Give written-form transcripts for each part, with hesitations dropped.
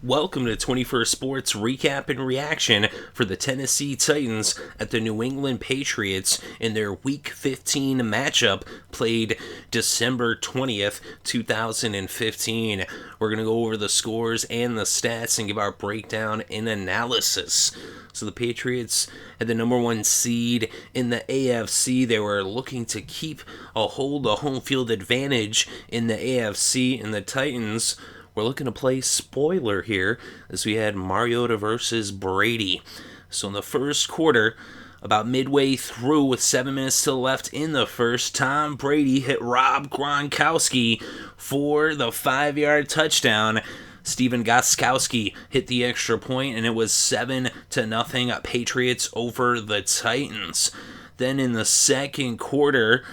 Welcome to 21st Sports Recap and Reaction for the Tennessee Titans at the New England Patriots in their Week 15 matchup played December 20th, 2015. We're going to go over the scores and the stats and give our breakdown and analysis. So the Patriots had the number one seed in the AFC. They were looking to keep a home field advantage in the AFC, and the Titans we're looking to play spoiler here as we had Mariota versus Brady. So in the first quarter, about midway through with 7 minutes still left in the first, Tom Brady hit Rob Gronkowski for the 5-yard touchdown. Stephen Gostkowski hit the extra point, and it was 7-0 Patriots over the Titans. Then in the second quarter,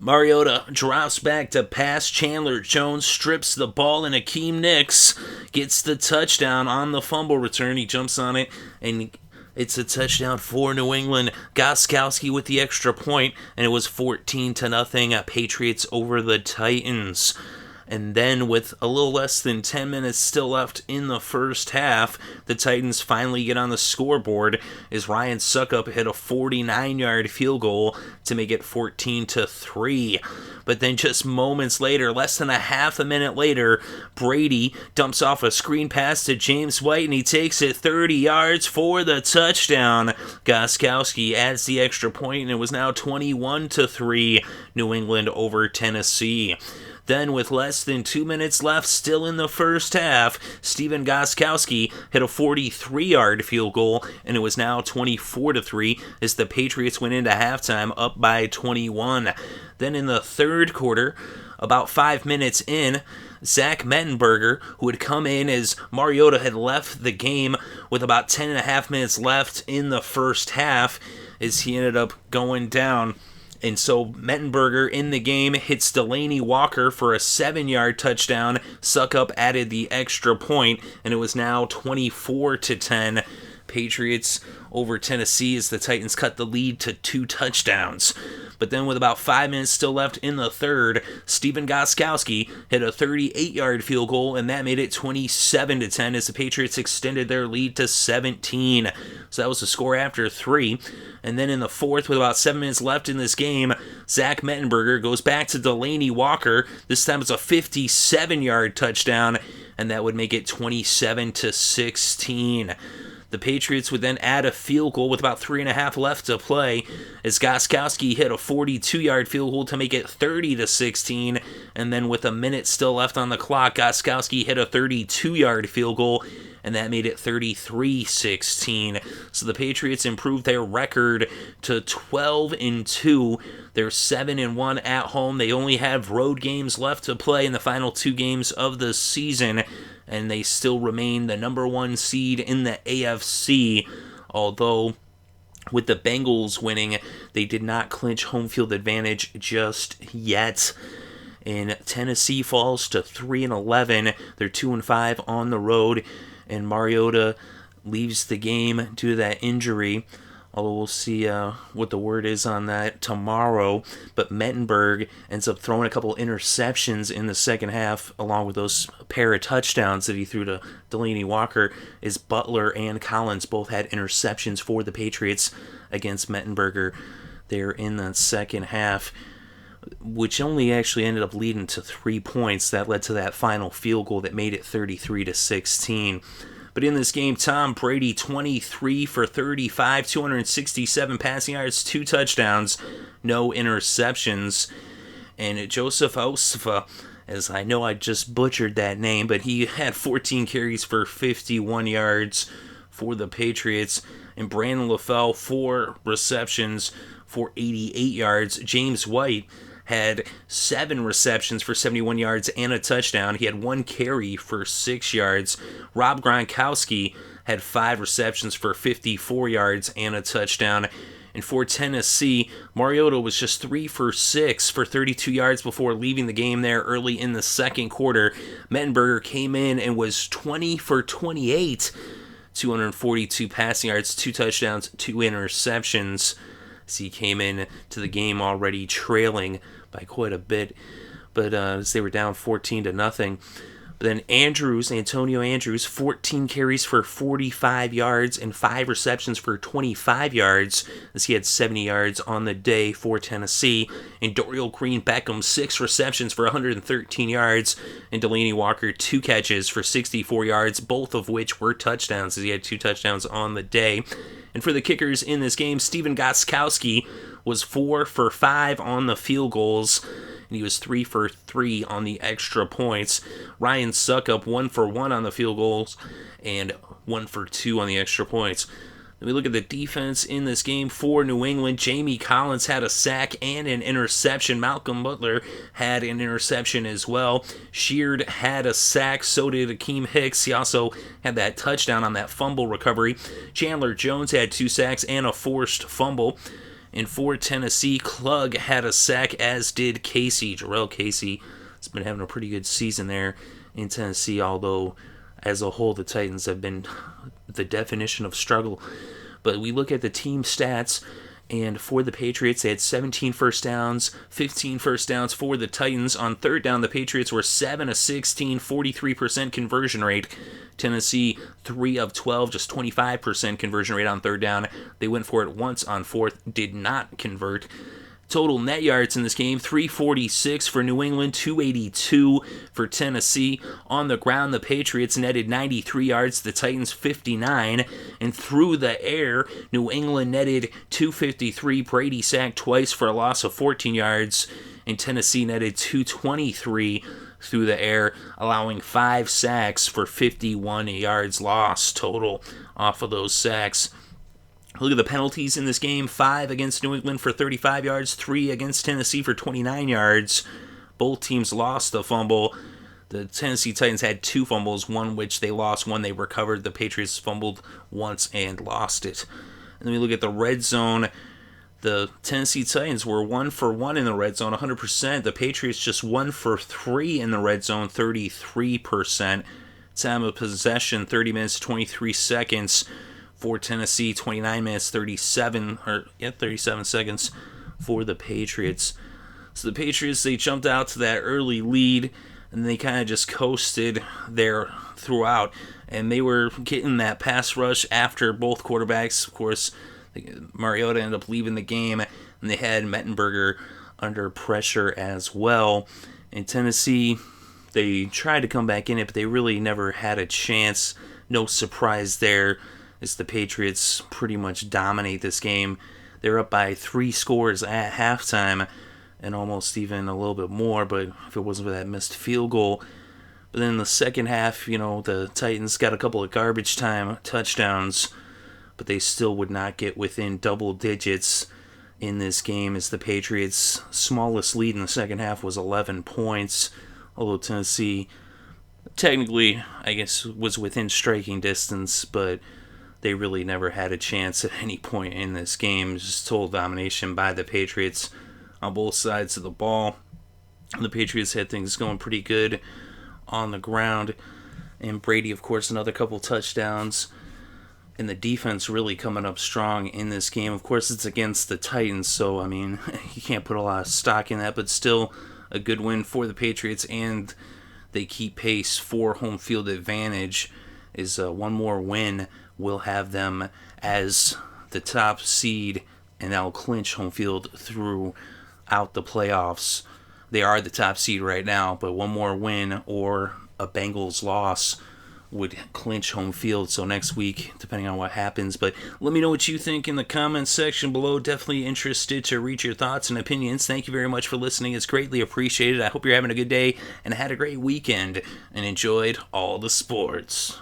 Mariota drops back to pass. Chandler Jones strips the ball, and Akiem Hicks gets the touchdown on the fumble return. He jumps on it, and it's a touchdown for New England. Gostkowski with the extra point, and it was 14-0 Patriots over the Titans. And then with a little less than 10 minutes still left in the first half, the Titans finally get on the scoreboard as Ryan Suckup hit a 49-yard field goal to make it 14-3. But then just moments later, less than a half a minute later, Brady dumps off a screen pass to James White, and he takes it 30 yards for the touchdown. Gostkowski adds the extra point, and it was now 21-3, New England over Tennessee. Then, with less than 2 minutes left still in the first half, Stephen Gostkowski hit a 43-yard field goal, and it was now 24-3 as the Patriots went into halftime up by 21. Then in the third quarter, about 5 minutes in, Zach Mettenberger, who had come in as Mariota had left the game with about 10.5 minutes left in the first half, as he ended up going down. And so Mettenberger in the game hits Delaney Walker for a 7-yard touchdown. Suckup added the extra point, and it was now 24-10. Patriots over Tennessee as the Titans cut the lead to 2 touchdowns. But then with about 5 minutes still left in the third, Stephen Gostkowski hit a 38-yard field goal, and that made it 27-10 as the Patriots extended their lead to 17. So that was the score after 3. And then in the fourth, with about 7 minutes left in this game, Zach Mettenberger goes back to Delaney Walker. This time it's a 57-yard touchdown, and that would make it 27-16. The Patriots would then add a field goal with about 3.5 left to play as Gostkowski hit a 42-yard field goal to make it 30-16. And then with a minute still left on the clock, Gostkowski hit a 32-yard field goal, and that made it 33-16. So the Patriots improved their record to 12-2. They're 7-1 at home. They only have road games left to play in the final 2 games of the season, and they still remain the number one seed in the AFC, although with the Bengals winning, they did not clinch home field advantage just yet. And Tennessee falls to 3-11. They're 2-5 on the road, and Mariota leaves the game due to that injury. Although we'll see what the word is on that tomorrow. But Mettenberg ends up throwing a couple interceptions in the second half, along with those pair of touchdowns that he threw to Delaney Walker, as Butler and Collins both had interceptions for the Patriots against Mettenberger there in the second half, which only actually ended up leading to 3 points. That led to that final field goal that made it 33-16. But in this game, Tom Brady, 23 for 35, 267 passing yards, 2 touchdowns, no interceptions. And Joseph Osfa, as I know I just butchered that name, but he had 14 carries for 51 yards for the Patriots. And Brandon LaFell, 4 receptions for 88 yards. James White had 7 receptions for 71 yards and a touchdown. He had 1 carry for 6 yards. Rob Gronkowski had 5 receptions for 54 yards and a touchdown. And for Tennessee, Mariota was just 3 for 6 for 32 yards before leaving the game there early in the second quarter. Mettenberger came in and was 20 for 28, 242 passing yards, 2 touchdowns, 2 interceptions. He came in to the game already trailing by quite a bit, but as they were down 14-0. But then Antonio Andrews, 14 carries for 45 yards and 5 receptions for 25 yards, as he had 70 yards on the day for Tennessee. And Dorial Green-Beckham, 6 receptions for 113 yards, and Delaney Walker, 2 catches for 64 yards, both of which were touchdowns, as he had 2 touchdowns on the day. And for the kickers in this game, Stephen Gostkowski was 4 for 5 on the field goals, and he was 3 for 3 on the extra points. Ryan Suckup, 1 for 1 on the field goals, and 1 for 2 on the extra points. Then we look at the defense in this game for New England. Jamie Collins had a sack and an interception. Malcolm Butler had an interception as well. Sheard had a sack, so did Akiem Hicks. He also had that touchdown on that fumble recovery. Chandler Jones had 2 sacks and a forced fumble. And for Tennessee, Klug had a sack, as did Casey. Jarrell Casey has been having a pretty good season there in Tennessee, although as a whole the Titans have been the definition of struggle. But we look at the team stats, and for the Patriots, they had 17 first downs, 15 first downs for the Titans. On third down, the Patriots were 7 of 16, 43% conversion rate. Tennessee, 3 of 12, just 25% conversion rate on third down. They went for it once on fourth, did not convert. Total net yards in this game, 346 for New England, 282 for Tennessee. On the ground, the Patriots netted 93 yards, the Titans 59. And through the air, New England netted 253. Brady sacked twice for a loss of 14 yards. And Tennessee netted 223 through the air, allowing 5 sacks for 51 yards lost total off of those sacks. Look at the penalties in this game. 5 against New England for 35 yards, 3 against Tennessee for 29 yards. Both teams lost the fumble. The Tennessee Titans had 2 fumbles, one which they lost, one they recovered. The Patriots fumbled once and lost it. And then we look at the red zone. The Tennessee Titans were 1 for 1 in the red zone, 100%. The Patriots just 1 for 3 in the red zone, 33%. Time of possession, 30 minutes, 23 seconds. For Tennessee, 29 minutes, 37 seconds for the Patriots. So the Patriots, they jumped out to that early lead, and they kind of just coasted there throughout. And they were getting that pass rush after both quarterbacks. Of course, Mariota ended up leaving the game, and they had Mettenberger under pressure as well. In Tennessee, they tried to come back in it, but they really never had a chance. No surprise there, as the Patriots pretty much dominate this game. They're up by 3 scores at halftime, and almost even a little bit more, but if it wasn't for that missed field goal. But then in the second half, the Titans got a couple of garbage time touchdowns, but they still would not get within double digits in this game, as the Patriots' smallest lead in the second half was 11 points, although Tennessee technically, I guess, was within striking distance, but they really never had a chance at any point in this game. Just total domination by the Patriots on both sides of the ball. The Patriots had things going pretty good on the ground. And Brady, of course, another couple touchdowns. And the defense really coming up strong in this game. Of course, it's against the Titans, so, you can't put a lot of stock in that. But still a good win for the Patriots, and they keep pace for home field advantage. Is one more win will have them as the top seed, and that'll clinch home field throughout the playoffs. They are the top seed right now, but one more win or a Bengals loss would clinch home field. So next week, depending on what happens. But let me know what you think in the comments section below. Definitely interested to read your thoughts and opinions. Thank you very much for listening. It's greatly appreciated. I hope you're having a good day and had a great weekend and enjoyed all the sports.